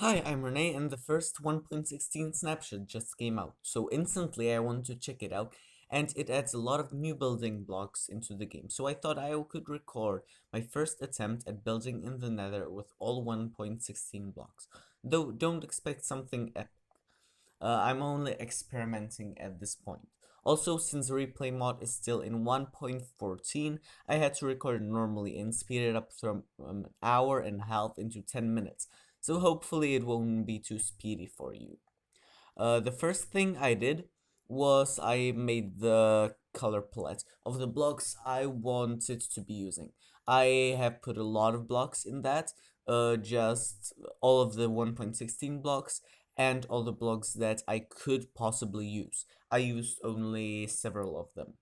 Hi, I'm Renee, and the first 1.16 snapshot just came out, so instantly I wanted to check it out, and it adds a lot of new building blocks into the game, so I thought I could record my first attempt at building in the nether with all 1.16 blocks. Though don't expect something epic. I'm only experimenting at this point. Also, since replay mod is still in 1.14, I had to record normally and speed it up from an hour and a half into 10 minutes, so hopefully it won't be too speedy for you. The first thing I did was I made the color palette of the blocks I wanted to be using. I have put a lot of blocks in that, just all of the 1.16 blocks and all the blocks that I could possibly use. I used only several of them.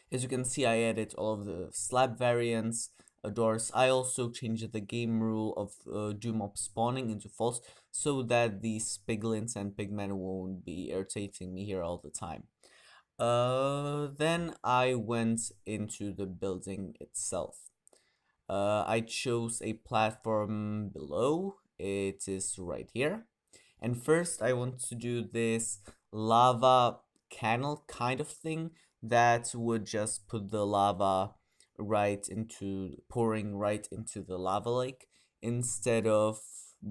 As you can see, I added all of the slab variants, doors. I also changed the game rule of do mob spawning into false so that these piglins and pigmen won't be irritating me here all the time. Then I went into the building itself. I chose a platform below. It is right here. And first I want to do this lava canal kind of thing that would just put the lava pouring right into the lava lake instead of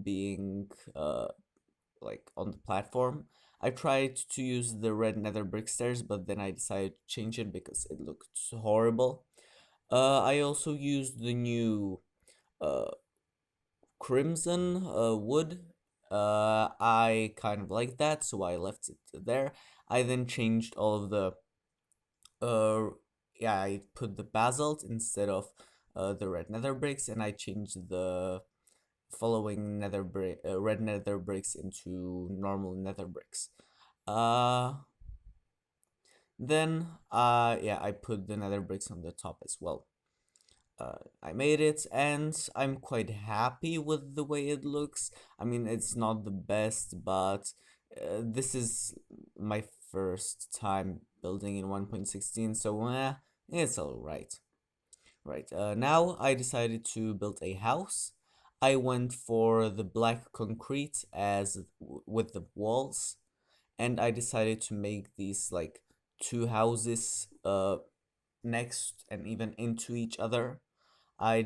being like on the platform. I tried to use the red nether brick stairs, but then I decided to change it because it looked horrible. I also used the new uh, crimson wood. I kind of like that, so I left it there. I then changed all of the yeah, I put the basalt instead of the red nether bricks, and I changed the following red nether bricks into normal nether bricks. Uh, then yeah, I put the nether bricks on the top as well. I made it and I'm quite happy with the way it looks. I mean, it's not the best, but this is my first time building in 1.16, so it's alright. Right, now I decided to build a house. I went for the black concrete with the walls, and I decided to make these like two houses next and even into each other. I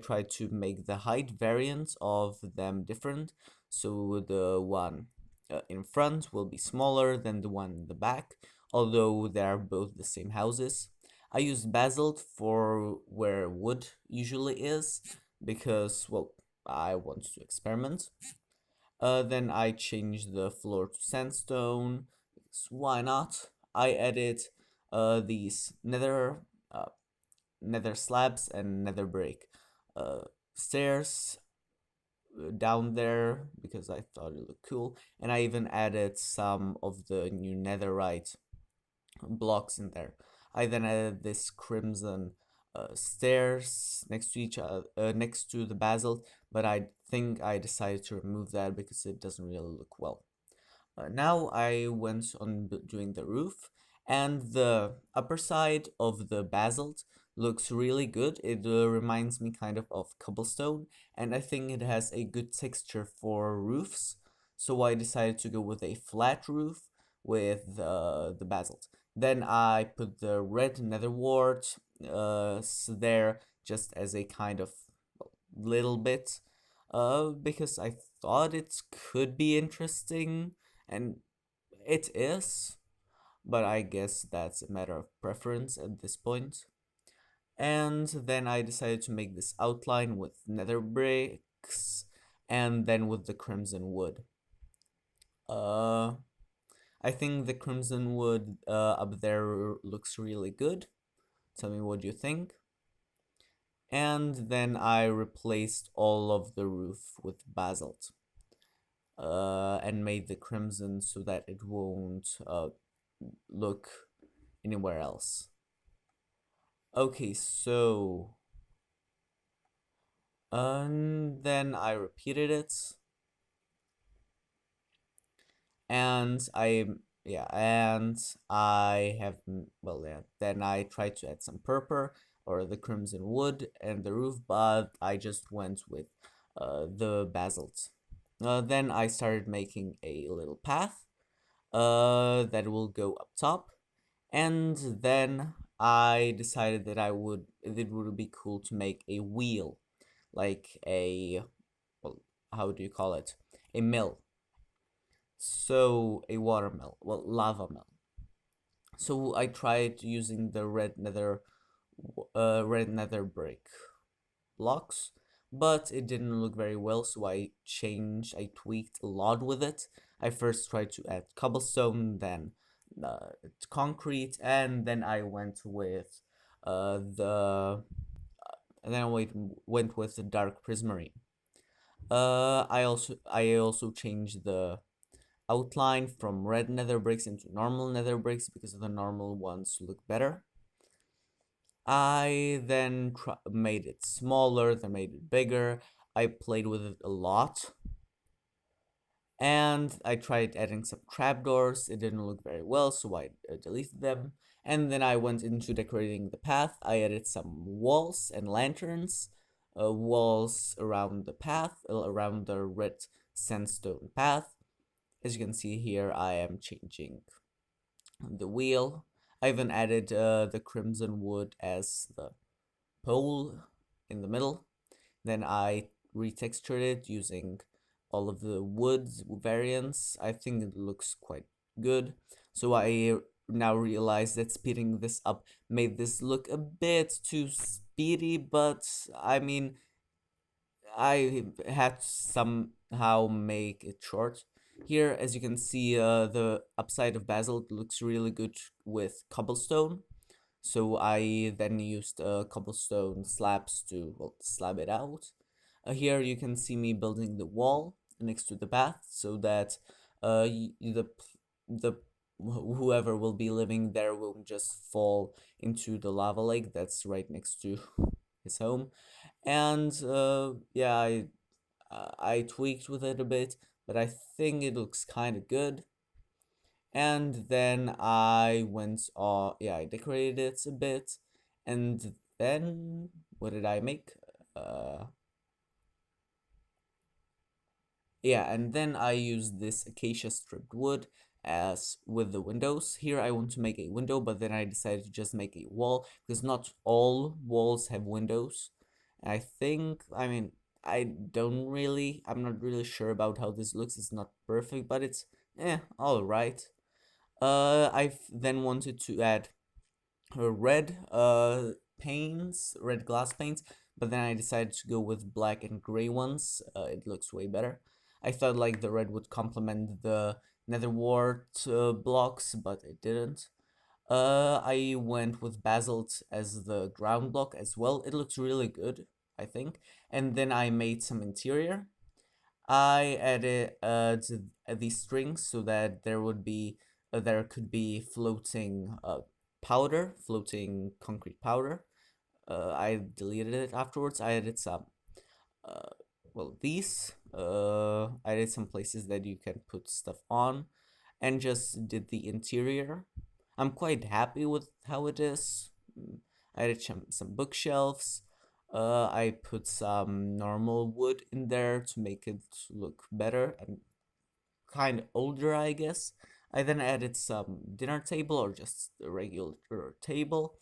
tried to make the height variant of them different, so the one in front will be smaller than the one in the back, although they are both the same houses. I used basalt for where wood usually is because, well, I want to experiment. Then I changed the floor to sandstone. Why not? I added these nether slabs and nether brick uh, stairs down there because I thought it looked cool, and I even added some of the new netherite blocks in there. I then added this crimson stairs next to each other, next to the basalt, but I think I decided to remove that because it doesn't really look well. Now I went on doing the roof, and the upper side of the basalt looks really good. It reminds me kind of cobblestone, and I think it has a good texture for roofs. So I decided to go with a flat roof with the basalt. Then I put the red nether wart there just as a kind of little bit, because I thought it could be interesting, and it is, but I guess that's a matter of preference at this point. And then I decided to make this outline with nether bricks and then with the crimson wood. Uh, I think the crimson wood up there looks really good. Tell me what you think. And then I replaced all of the roof with basalt. And made the crimson so that it won't look anywhere else. Okay, so then I repeated it, and I have, well, yeah, then I tried to add some purple or the crimson wood and the roof, but I just went with the basalt. Then I started making a little path that will go up top, and then I decided that it would be cool to make a wheel, like a, well, how do you call it? A mill. So a water mill, well, lava mill. So I tried using the red nether brick blocks, but it didn't look very well, so I tweaked a lot with it. I first tried to add cobblestone, then concrete, and then I went with the and then went with the dark prismarine. I also changed the outline from red nether bricks into normal nether bricks because the normal ones look better. I then made it smaller, then made it bigger. I played with it a lot. And I tried adding some trapdoors. It didn't look very well, so I deleted them. And then I went into decorating the path. I added some walls and lanterns, walls around the path, around the red sandstone path. As you can see here, I am changing the wheel. I even added the crimson wood as the pole in the middle. Then I retextured it using all of the woods variants. I think it looks quite good. So I now realize that speeding this up made this look a bit too speedy, but I mean, I had to somehow make it short. Here, as you can see, the upside of basalt looks really good with cobblestone. So I then used cobblestone slabs to, well, slab it out. Here you can see me building the wall next to the path so that the whoever will be living there will just fall into the lava lake that's right next to his home. And yeah, I tweaked with it a bit, but I think it looks kind of good. And then I went on, yeah, I decorated it a bit, and then what did I make? Uh, yeah, and then I used this acacia stripped wood as with the windows. Here I want to make a window, but then I decided to just make a wall because not all walls have windows. I think, I mean, I'm not really sure about how this looks. It's not perfect, but it's, all right. I then wanted to add red paints, red glass paints, but then I decided to go with black and gray ones. It looks way better. I thought like the red would complement the nether wart blocks, but it didn't. I went with basalt as the ground block as well. It looks really good, I think. And then I made some interior. I added these strings so that there could be floating floating concrete powder. I deleted it afterwards. I added some uh, these. I added some places that you can put stuff on, and just did the interior. I'm quite happy with how it is. I added some bookshelves. I put some normal wood in there to make it look better and kind of older, I guess. I then added some dinner table or just a regular table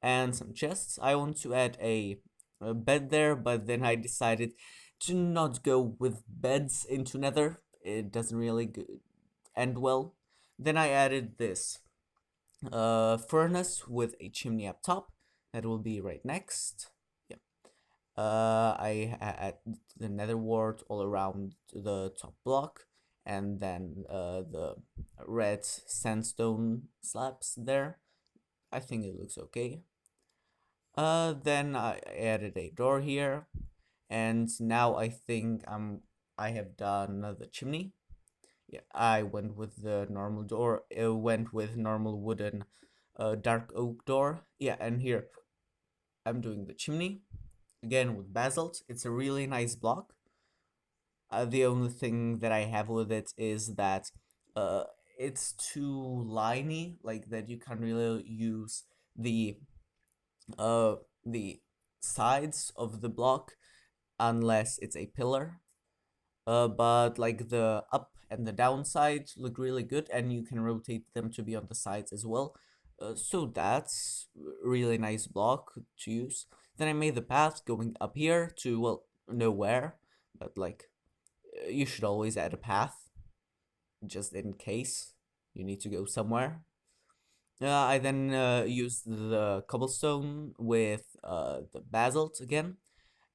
and some chests. I want to add a bed there, but then I decided to not go with beds into Nether. It doesn't really end well. Then I added this furnace with a chimney up top. That will be right next. Yeah. I add the nether wart all around the top block, and then the red sandstone slabs there. I think it looks okay. Then I added a door here, and now I think I have done the chimney. Yeah, I went with the normal door. It went with normal wooden, dark oak door. Yeah, and here I'm doing the chimney again with basalt. It's a really nice block. The only thing that I have with it is that uh, it's too liney, like that you can't really use the uh the sides of the block unless it's a pillar. but like the up and the down side look really good, and you can rotate them to be on the sides as well. So that's really nice block to use. Then I made the path going up here to, well, nowhere, but like you should always add a path just in case you need to go somewhere. I then used the cobblestone with the basalt again,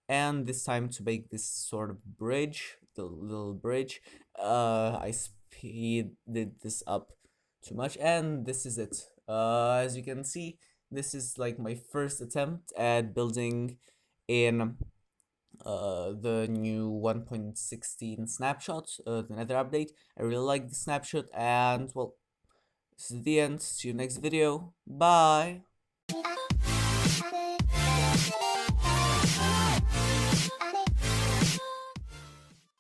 and this time to make this sort of bridge, the little bridge. I speeded this up too much, and this is it. As you can see, this is like my first attempt at building in the new 1.16 snapshot, the nether update. I really like the snapshot, and well, this is the end. See you next video. Bye.